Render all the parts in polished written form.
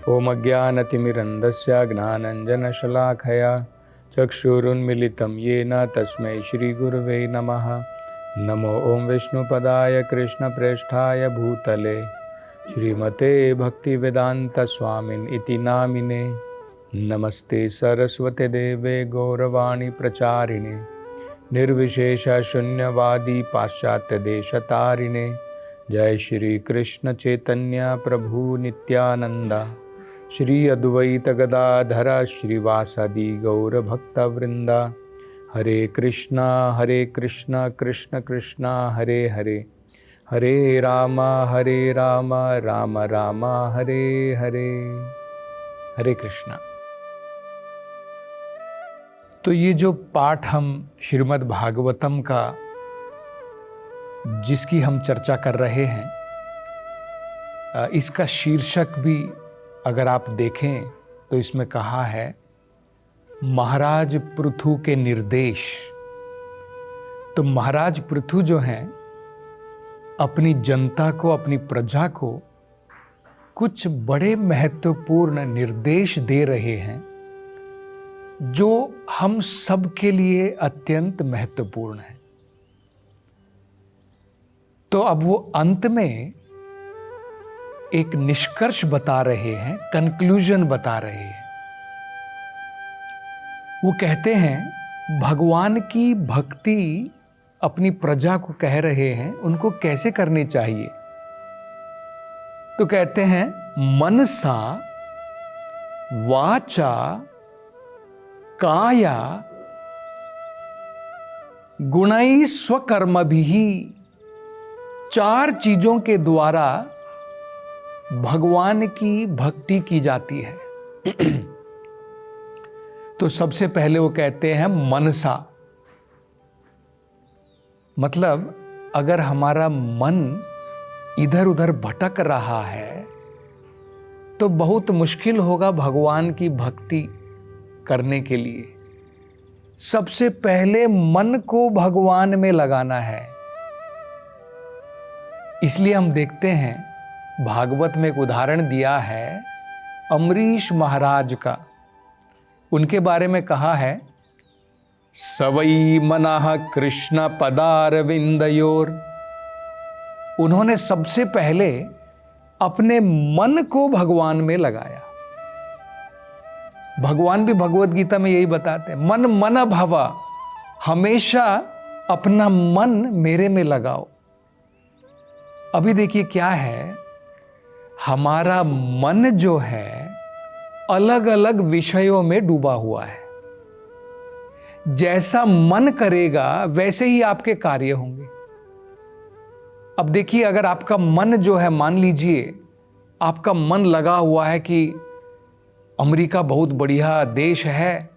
ओम अज्ञानतिमिरन्धस्य ज्ञानाञ्जनशलाखया चक्षुरुन्मिलितं येन तस्मै श्रीगुरवे नमः। नमो ओं विष्णुपदाय कृष्णप्रेष्ठाय भूतले श्रीमते भक्तिवेदान्तस्वामिन् इति नामिने। नमस्ते सरस्वते देवे गौरवाणी प्रचारिणे निर्विशेष शून्यवादी पाश्चात्य देशतारिणे। जय श्री कृष्ण चैतन्य प्रभु नित्यानंदा श्री अद्वैत गदाधर श्रीवासादि गौर भक्तवृंदा। हरे कृष्णा कृष्ण कृष्णा हरे हरे, हरे राम राम राम हरे हरे। हरे कृष्णा। तो ये जो पाठ हम श्रीमद् भागवतम का जिसकी हम चर्चा कर रहे हैं, इसका शीर्षक भी अगर आप देखें तो इसमें कहा है महाराज पृथु के निर्देश। तो महाराज पृथु जो हैं अपनी जनता को, अपनी प्रजा को कुछ बड़े महत्वपूर्ण निर्देश दे रहे हैं जो हम सब के लिए अत्यंत महत्वपूर्ण है। तो अब वो अंत में एक निष्कर्ष बता रहे हैं, कंक्लूजन बता रहे हैं। वो कहते हैं भगवान की भक्ति अपनी प्रजा को कह रहे हैं उनको कैसे करनी चाहिए। तो कहते हैं मनसा वाचा काया गुणै स्वकर्मभिः, चार चीजों के द्वारा भगवान की भक्ति की जाती है। तो सबसे पहले वो कहते हैं मनसा, मतलब अगर हमारा मन इधर उधर भटक रहा है तो बहुत मुश्किल होगा भगवान की भक्ति करने के लिए। सबसे पहले मन को भगवान में लगाना है। इसलिए हम देखते हैं भागवत में एक उदाहरण दिया है अम्बरीश महाराज का। उनके बारे में कहा है सवै मनः कृष्ण पदारविंदयोर। उन्होंने सबसे पहले अपने मन को भगवान में लगाया। भगवान भी भगवत गीता में यही बताते हैं मन मन भवा, हमेशा अपना मन मेरे में लगाओ। अभी देखिए क्या है, हमारा मन जो है अलग अलग विषयों में डूबा हुआ है। जैसा मन करेगा वैसे ही आपके कार्य होंगे। अब देखिए अगर आपका मन जो है, मान लीजिए आपका मन लगा हुआ है कि अमेरिका बहुत बढ़िया देश है,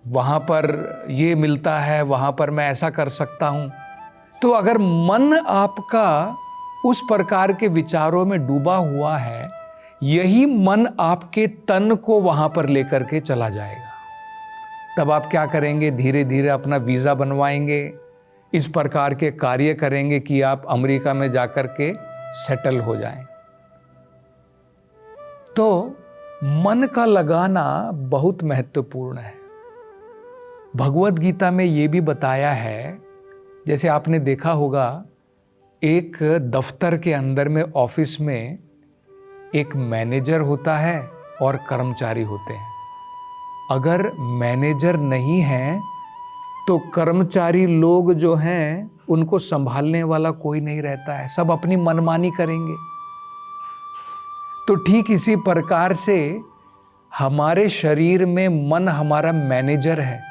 वहाँ पर ये मिलता है, वहाँ पर मैं ऐसा कर सकता हूँ। तो अगर मन आपका उस प्रकार के विचारों में डूबा हुआ है, यही मन आपके तन को वहाँ पर लेकर के चला जाएगा। तब आप क्या करेंगे, धीरे धीरे अपना वीज़ा बनवाएंगे, इस प्रकार के कार्य करेंगे कि आप अमेरिका में जाकर के सेटल हो जाएं। तो मन का लगाना बहुत महत्वपूर्ण है। भगवत गीता में ये भी बताया है, जैसे आपने देखा होगा एक दफ्तर के अंदर में, ऑफिस में एक मैनेजर होता है और कर्मचारी होते हैं। अगर मैनेजर नहीं है तो कर्मचारी लोग जो हैं उनको संभालने वाला कोई नहीं रहता है, सब अपनी मनमानी करेंगे। तो ठीक इसी प्रकार से हमारे शरीर में मन हमारा मैनेजर है।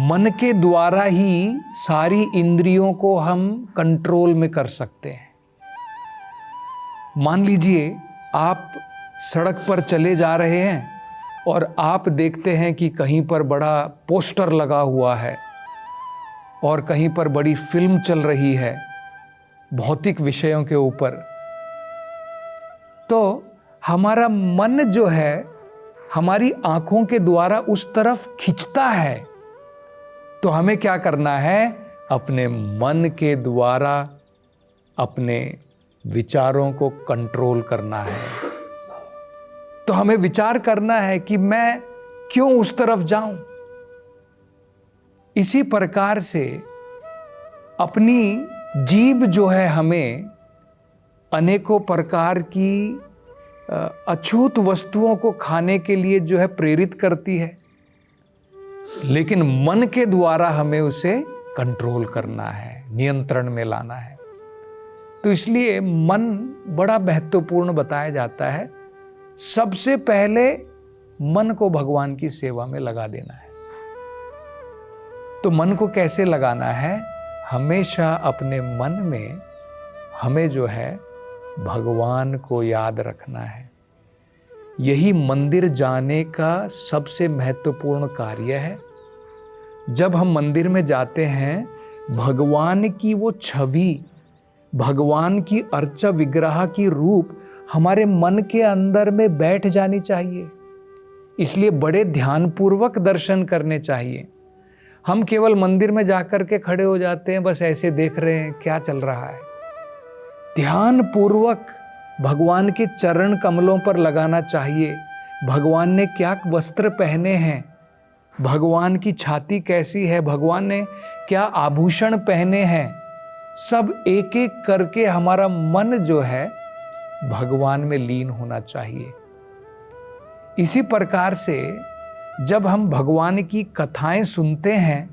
मन के द्वारा ही सारी इंद्रियों को हम कंट्रोल में कर सकते हैं। मान लीजिए आप सड़क पर चले जा रहे हैं और आप देखते हैं कि कहीं पर बड़ा पोस्टर लगा हुआ है और कहीं पर बड़ी फिल्म चल रही है भौतिक विषयों के ऊपर। तो हमारा मन जो है हमारी आंखों के द्वारा उस तरफ खींचता है। तो हमें क्या करना है, अपने मन के द्वारा अपने विचारों को कंट्रोल करना है। तो हमें विचार करना है कि मैं क्यों उस तरफ जाऊं। इसी प्रकार से अपनी जीभ जो है हमें अनेकों प्रकार की अछूत वस्तुओं को खाने के लिए जो है प्रेरित करती है, लेकिन मन के द्वारा हमें उसे कंट्रोल करना है, नियंत्रण में लाना है। तो इसलिए मन बड़ा महत्वपूर्ण बताया जाता है। सबसे पहले मन को भगवान की सेवा में लगा देना है। तो मन को कैसे लगाना है? हमेशा अपने मन में हमें जो है भगवान को याद रखना है। यही मंदिर जाने का सबसे महत्वपूर्ण कार्य है। जब हम मंदिर में जाते हैं, भगवान की वो छवि, भगवान की अर्चा विग्रह की रूप हमारे मन के अंदर में बैठ जानी चाहिए। इसलिए बड़े ध्यानपूर्वक दर्शन करने चाहिए। हम केवल मंदिर में जाकर के खड़े हो जाते हैं, बस ऐसे देख रहे हैं क्या चल रहा है। ध्यान पूर्वक भगवान के चरण कमलों पर लगाना चाहिए। भगवान ने क्या वस्त्र पहने हैं, भगवान की छाती कैसी है, भगवान ने क्या आभूषण पहने हैं, सब एक एक करके हमारा मन जो है भगवान में लीन होना चाहिए। इसी प्रकार से जब हम भगवान की कथाएं सुनते हैं,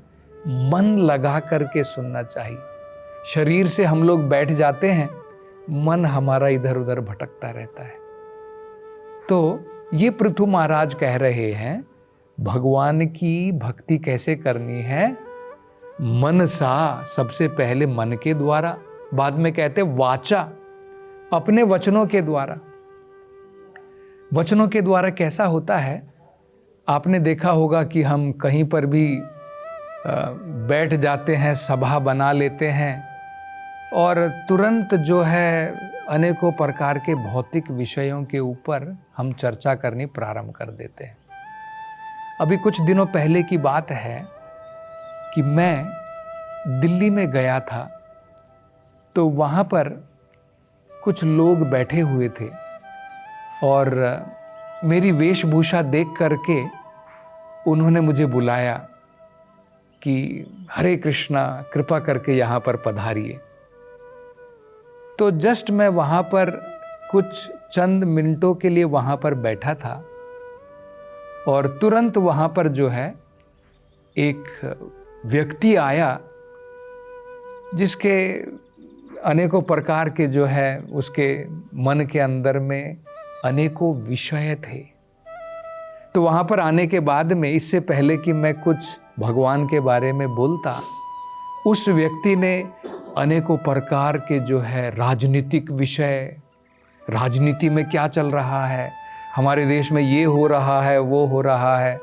मन लगा करके सुनना चाहिए। शरीर से हम लोग बैठ जाते हैं, मन हमारा इधर उधर भटकता रहता है। तो ये पृथु महाराज कह रहे हैं भगवान की भक्ति कैसे करनी है? मनसा, सबसे पहले मन के द्वारा, बाद में कहते वाचा, अपने वचनों के द्वारा। वचनों के द्वारा कैसा होता है? आपने देखा होगा कि हम कहीं पर भी बैठ जाते हैं, सभा बना लेते हैं और तुरंत जो है अनेकों प्रकार के भौतिक विषयों के ऊपर हम चर्चा करनी प्रारंभ कर देते हैं। अभी कुछ दिनों पहले की बात है कि मैं दिल्ली में गया था, तो वहाँ पर कुछ लोग बैठे हुए थे और मेरी वेशभूषा देख करके उन्होंने मुझे बुलाया कि हरे कृष्णा, कृपा करके यहाँ पर पधारिए। तो जस्ट मैं वहाँ पर कुछ चंद मिनटों के लिए वहाँ पर बैठा था और तुरंत वहाँ पर जो है एक व्यक्ति आया जिसके अनेकों प्रकार के जो है उसके मन के अंदर में अनेकों विषय थे। तो वहाँ पर आने के बाद में, इससे पहले कि मैं कुछ भगवान के बारे में बोलता, उस व्यक्ति ने अनेकों प्रकार के जो है राजनीतिक विषय, राजनीति में क्या चल रहा है, हमारे देश में ये हो रहा है, वो हो रहा है,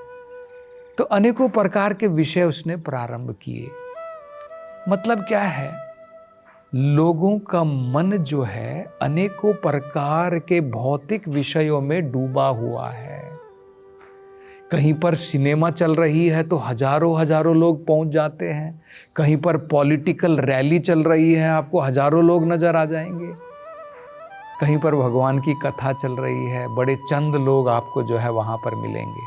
तो अनेकों प्रकार के विषय उसने प्रारंभ किए। मतलब क्या है? लोगों का मन जो है अनेकों प्रकार के भौतिक विषयों में डूबा हुआ है। कहीं पर सिनेमा चल रही है तो हजारों हजारों लोग पहुंच जाते हैं, कहीं पर पॉलिटिकल रैली चल रही है, आपको हजारों लोग नजर आ जाएंगे, कहीं पर भगवान की कथा चल रही है, बड़े चंद लोग आपको जो है वहां पर मिलेंगे।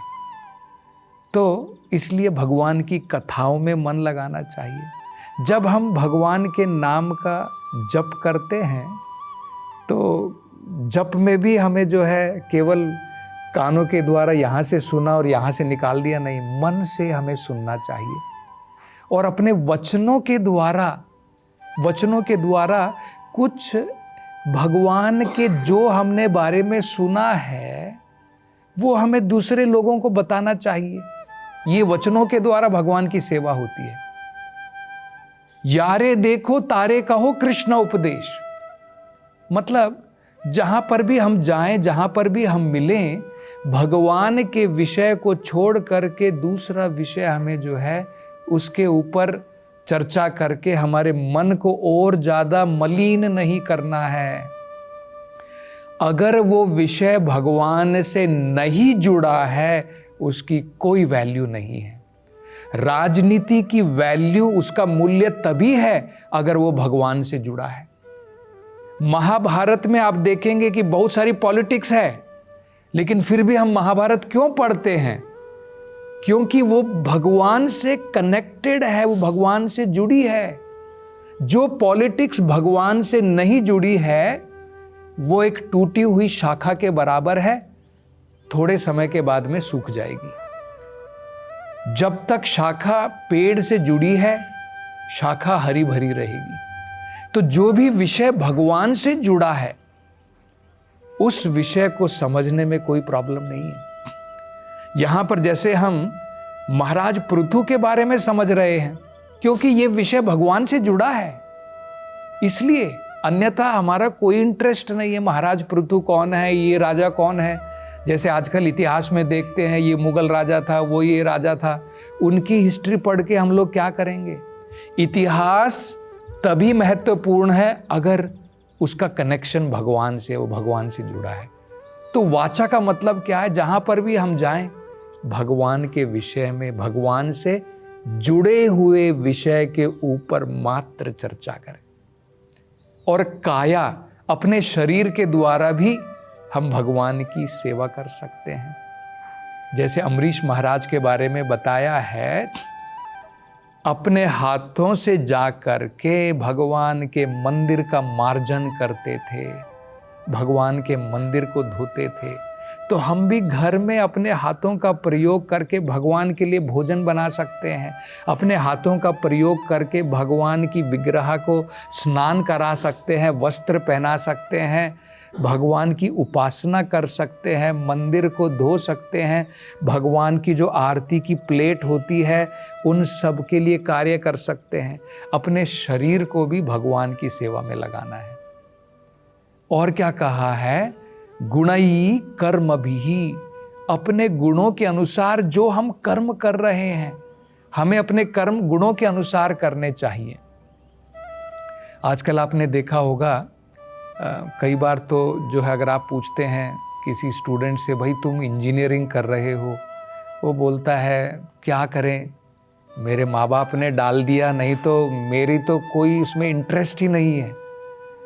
तो इसलिए भगवान की कथाओं में मन लगाना चाहिए। जब हम भगवान के नाम का जप करते हैं तो जप में भी हमें जो है केवल कानों के द्वारा यहाँ से सुना और यहाँ से निकाल दिया नहीं, मन से हमें सुनना चाहिए और अपने वचनों के द्वारा कुछ भगवान के जो हमने बारे में सुना है वो हमें दूसरे लोगों को बताना चाहिए। ये वचनों के द्वारा भगवान की सेवा होती है। यारे देखो तारे कहो कृष्ण उपदेश, मतलब जहां पर भी हम जाएं, जहां पर भी हम मिलें, भगवान के विषय को छोड़ करके दूसरा विषय हमें जो है उसके ऊपर चर्चा करके हमारे मन को और ज्यादा मलिन नहीं करना है। अगर वो विषय भगवान से नहीं जुड़ा है, उसकी कोई वैल्यू नहीं है। राजनीति की वैल्यू, उसका मूल्य तभी है अगर वो भगवान से जुड़ा है। महाभारत में आप देखेंगे कि बहुत सारी पॉलिटिक्स है, लेकिन फिर भी हम महाभारत क्यों पढ़ते हैं? क्योंकि वो भगवान से कनेक्टेड है, वो भगवान से जुड़ी है। जो पॉलिटिक्स भगवान से नहीं जुड़ी है वो एक टूटी हुई शाखा के बराबर है, थोड़े समय के बाद में सूख जाएगी। जब तक शाखा पेड़ से जुड़ी है, शाखा हरी भरी रहेगी। तो जो भी विषय भगवान से जुड़ा है, उस विषय को समझने में कोई प्रॉब्लम नहीं है। यहां पर जैसे हम महाराज पृथु के बारे में समझ रहे हैं, क्योंकि यह विषय भगवान से जुड़ा है, इसलिए। अन्यथा हमारा कोई इंटरेस्ट नहीं है महाराज पृथु कौन है, ये राजा कौन है। जैसे आजकल इतिहास में देखते हैं, ये मुगल राजा था, वो ये राजा था, उनकी हिस्ट्री पढ़ के हम लोग क्या करेंगे? इतिहास तभी महत्वपूर्ण है अगर उसका कनेक्शन भगवान से, वो भगवान से जुड़ा है। तो वाचा का मतलब क्या है? जहां पर भी हम जाएं, भगवान के विषय में, भगवान से जुड़े हुए विषय के ऊपर मात्र चर्चा करें। और काया, अपने शरीर के द्वारा भी हम भगवान की सेवा कर सकते हैं। जैसे अम्बरीश महाराज के बारे में बताया है, अपने हाथों से जा कर के भगवान के मंदिर का मार्जन करते थे, भगवान के मंदिर को धोते थे। तो हम भी घर में अपने हाथों का प्रयोग करके भगवान के लिए भोजन बना सकते हैं, अपने हाथों का प्रयोग करके भगवान की विग्रह को स्नान करा सकते हैं, वस्त्र पहना सकते हैं, भगवान की उपासना कर सकते हैं, मंदिर को धो सकते हैं, भगवान की जो आरती की प्लेट होती है उन सब के लिए कार्य कर सकते हैं। अपने शरीर को भी भगवान की सेवा में लगाना है। और क्या कहा है? गुणई कर्म भी, अपने गुणों के अनुसार जो हम कर्म कर रहे हैं, हमें अपने कर्म गुणों के अनुसार करने चाहिए। आजकल आपने देखा होगा, कई बार तो जो है, अगर आप पूछते हैं किसी स्टूडेंट से, भाई तुम इंजीनियरिंग कर रहे हो, वो बोलता है क्या करें, मेरे माँ बाप ने डाल दिया, नहीं तो मेरी तो कोई उसमें इंटरेस्ट ही नहीं है।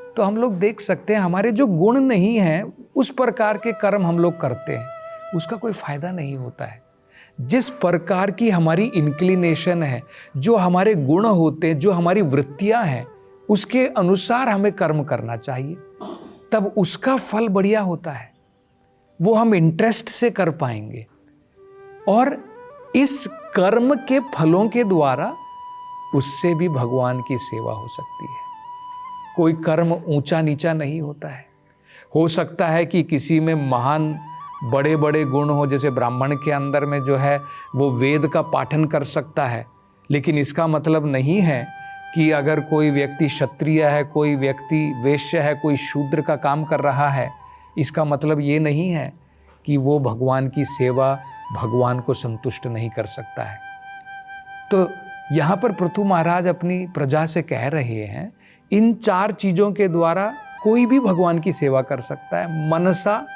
तो हम लोग देख सकते हैं हमारे जो गुण नहीं हैं, उस प्रकार के कर्म हम लोग करते हैं, उसका कोई फायदा नहीं होता है। जिस प्रकार की हमारी इंक्लिनेशन है, जो हमारे गुण होते हैं, जो हमारी वृत्तियां हैं, उसके अनुसार हमें कर्म करना चाहिए, तब उसका फल बढ़िया होता है, वो हम इंटरेस्ट से कर पाएंगे। और इस कर्म के फलों के द्वारा उससे भी भगवान की सेवा हो सकती है। कोई कर्म ऊंचा नीचा नहीं होता है। हो सकता है कि किसी में महान बड़े बड़े गुण हो, जैसे ब्राह्मण के अंदर में जो है वो वेद का पाठन कर सकता है, लेकिन इसका मतलब नहीं है कि अगर कोई व्यक्ति क्षत्रिय है, कोई व्यक्ति वैश्य है, कोई शूद्र का काम कर रहा है, इसका मतलब ये नहीं है कि वो भगवान की सेवा, भगवान को संतुष्ट नहीं कर सकता है। तो यहाँ पर पृथु महाराज अपनी प्रजा से कह रहे हैं, इन 4 चीज़ों के द्वारा कोई भी भगवान की सेवा कर सकता है। मनसा,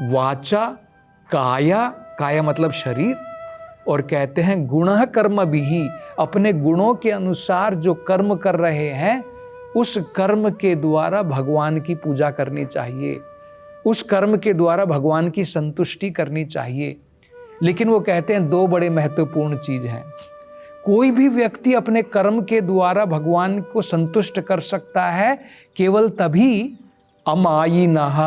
वाचा, काया, काया मतलब शरीर, और कहते हैं गुणः कर्म भी, अपने गुणों के अनुसार जो कर्म कर रहे हैं, उस कर्म के द्वारा भगवान की पूजा करनी चाहिए, उस कर्म के द्वारा भगवान की संतुष्टि करनी चाहिए। लेकिन वो कहते हैं 2 बड़े महत्वपूर्ण चीज़ हैं। कोई भी व्यक्ति अपने कर्म के द्वारा भगवान को संतुष्ट कर सकता है केवल तभी अमायिनः।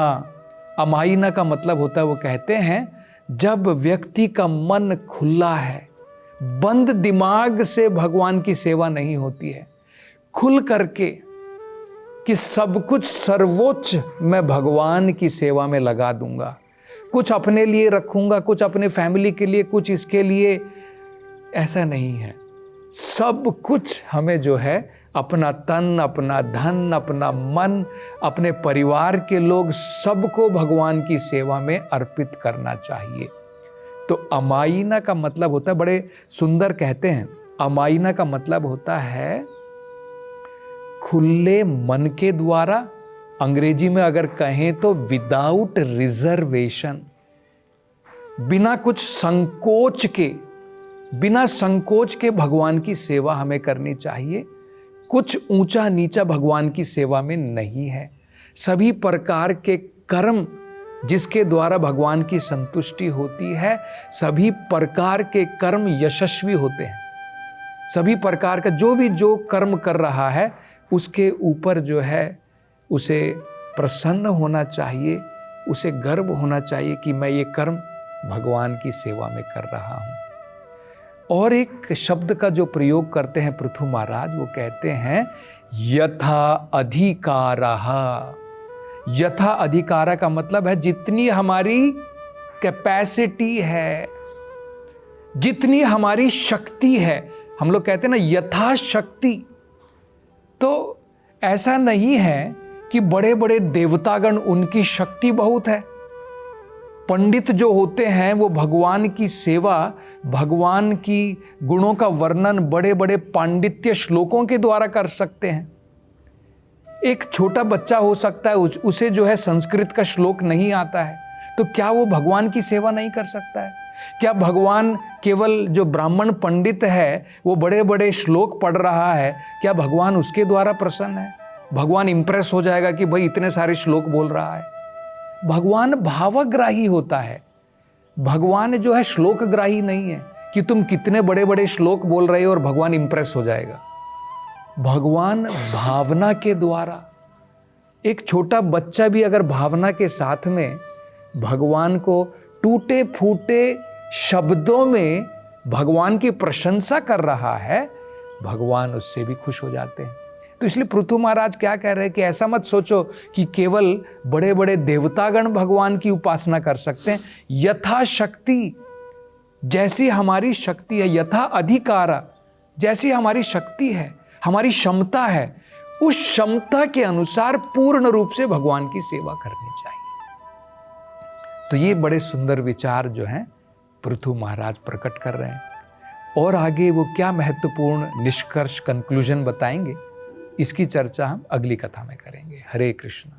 अमायिनः का मतलब होता है, वो कहते हैं जब व्यक्ति का मन खुला है, बंद दिमाग से भगवान की सेवा नहीं होती है, खुल करके कि सब कुछ सर्वोच्च मैं भगवान की सेवा में लगा दूंगा, कुछ अपने लिए रखूंगा, कुछ अपने फैमिली के लिए, कुछ इसके लिए, ऐसा नहीं है। सब कुछ हमें जो है अपना तन, अपना धन, अपना मन, अपने परिवार के लोग, सबको भगवान की सेवा में अर्पित करना चाहिए। तो अमायिनः का मतलब होता है, बड़े सुंदर कहते हैं, अमायिनः का मतलब होता है खुले मन के द्वारा, अंग्रेजी में अगर कहें तो विदाउट रिजर्वेशन, बिना कुछ संकोच के, बिना संकोच के भगवान की सेवा हमें करनी चाहिए। कुछ ऊंचा नीचा भगवान की सेवा में नहीं है। सभी प्रकार के कर्म जिसके द्वारा भगवान की संतुष्टि होती है, सभी प्रकार के कर्म यशस्वी होते हैं। सभी प्रकार का जो कर्म कर रहा है उसके ऊपर जो है उसे प्रसन्न होना चाहिए, उसे गर्व होना चाहिए कि मैं ये कर्म भगवान की सेवा में कर रहा हूँ। और एक शब्द का जो प्रयोग करते हैं पृथु महाराज, वो कहते हैं यथा अधिकारः। यथा अधिकारः का मतलब है जितनी हमारी कैपेसिटी है, जितनी हमारी शक्ति है। हम लोग कहते हैं ना यथाशक्ति। तो ऐसा नहीं है कि बड़े बड़े देवतागण उनकी शक्ति बहुत है। पंडित जो होते हैं वो भगवान की सेवा, भगवान की गुणों का वर्णन बड़े बड़े पांडित्य श्लोकों के द्वारा कर सकते हैं। एक छोटा बच्चा हो सकता है, उसे जो है संस्कृत का श्लोक नहीं आता है, तो क्या वो भगवान की सेवा नहीं कर सकता है? क्या भगवान केवल जो ब्राह्मण पंडित है वो बड़े बड़े श्लोक पढ़ रहा है, क्या भगवान उसके द्वारा प्रसन्न है? भगवान इंप्रेस हो जाएगा कि भाई इतने सारे श्लोक बोल रहा है? भगवान भावग्राही होता है। भगवान जो है श्लोकग्राही नहीं है कि तुम कितने बड़े बड़े श्लोक बोल रहे हो और भगवान इंप्रेस हो जाएगा। भगवान भावना के द्वारा, एक छोटा बच्चा भी अगर भावना के साथ में भगवान को टूटे फूटे शब्दों में भगवान की प्रशंसा कर रहा है, भगवान उससे भी खुश हो जाते हैं। तो इसलिए पृथु महाराज क्या कह रहे हैं कि ऐसा मत सोचो कि केवल बड़े बड़े देवतागण भगवान की उपासना कर सकते हैं। यथाशक्ति, जैसी हमारी शक्ति है, यथा अधिकारा, जैसी हमारी शक्ति है, हमारी क्षमता है, उस क्षमता के अनुसार पूर्ण रूप से भगवान की सेवा करनी चाहिए। तो ये बड़े सुंदर विचार जो हैं पृथु महाराज प्रकट कर रहे हैं। और आगे वो क्या महत्वपूर्ण निष्कर्ष, कंक्लूजन बताएंगे, इसकी चर्चा हम अगली कथा में करेंगे। हरे कृष्ण।